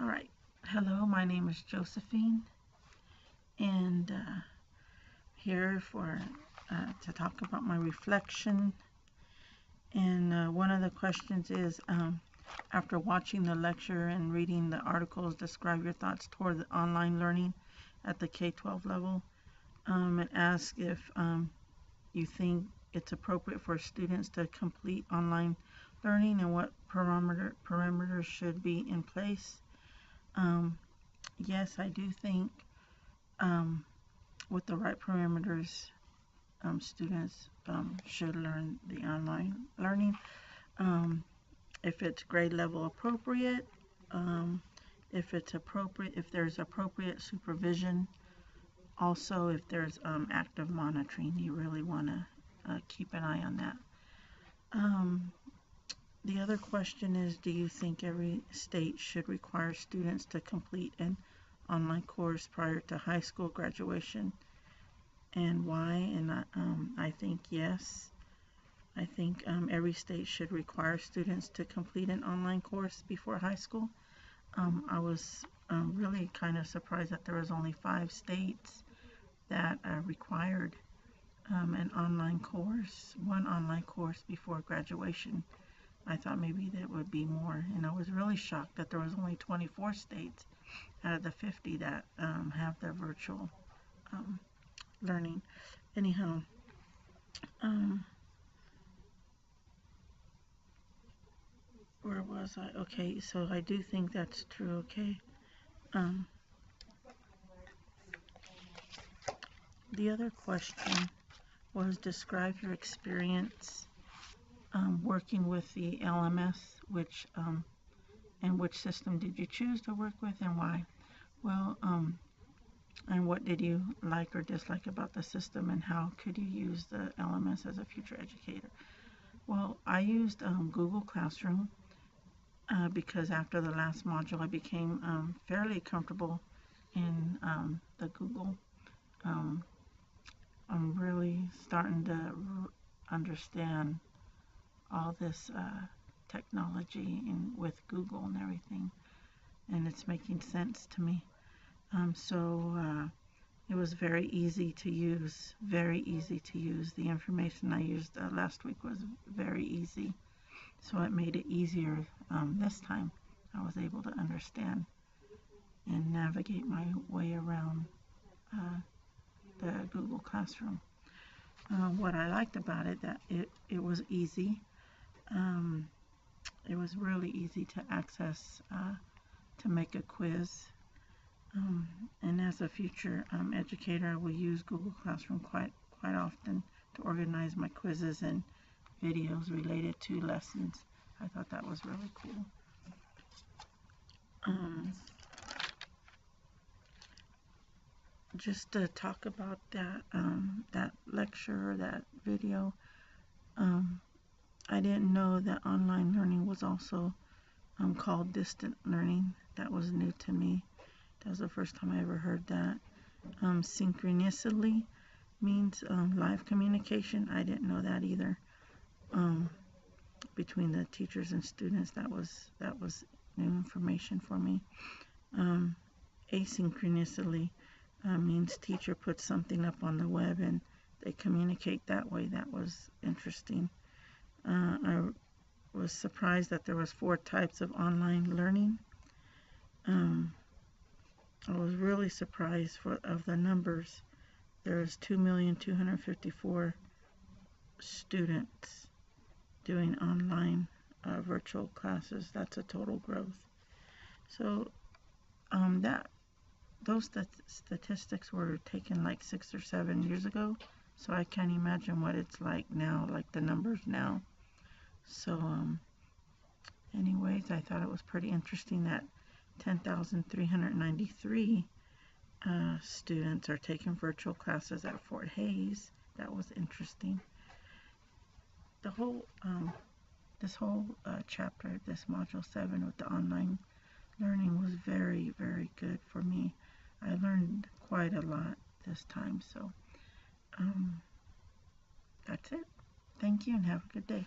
All right. Hello, my name is Josephine, and here for to talk about my reflection. And one of the questions is, after watching the lecture and reading the articles, describe your thoughts toward the online learning at the K-12 level. It asks if you think it's appropriate for students to complete online learning and what parameters should be in place. Yes, I do think with the right parameters, students should learn the online learning. If it's grade level appropriate, if there's appropriate supervision, also if there's active monitoring, you really want to keep an eye on that. The other question is, do you think every state should require students to complete an online course prior to high school graduation, and why? And I think yes. I think every state should require students to complete an online course before high school. I was really kind of surprised that there was only 5 states that required one online course before graduation. I thought maybe there would be more, and I was really shocked that there was only 24 states out of the 50 that have the virtual learning. Anyhow, where was I? Okay, so I do think that's true. Okay. The other question was, describe your experience working with the LMS, and which system did you choose to work with and why? Well, and what did you like or dislike about the system, and how could you use the LMS as a future educator? Well, I used Google Classroom because after the last module I became fairly comfortable in the Google. I'm really starting to understand all this technology with Google and everything, and it's making sense to me. So it was very easy to use, The information I used last week was very easy, so it made it easier this time. I was able to understand and navigate my way around the Google Classroom. What I liked about it, that it was easy. It was really easy to access, to make a quiz. And as a future educator, I will use Google Classroom quite often to organize my quizzes and videos related to lessons. I thought that was really cool. Just to talk about that lecture, that video, I didn't know that online learning was also called distant learning. That was new to me. That was the first time I ever heard that. Synchronously means live communication. I didn't know that either. Between the teachers and students, that was new information for me. Asynchronously means teacher puts something up on the web and they communicate that way. That was interesting. I was surprised that there was 4 types of online learning. I was really surprised of the numbers. There's 2,254,000 students doing online virtual classes. That's a total growth. So those statistics were taken like 6 or 7 years ago. So I can't imagine what it's like now, like the numbers now. So anyways, I thought it was pretty interesting that 10,393 students are taking virtual classes at Fort Hays. That was interesting. The whole this whole chapter, this module 7 with the online learning, was very, very good for me. I learned quite a lot this time. So that's it. Thank you and have a good day.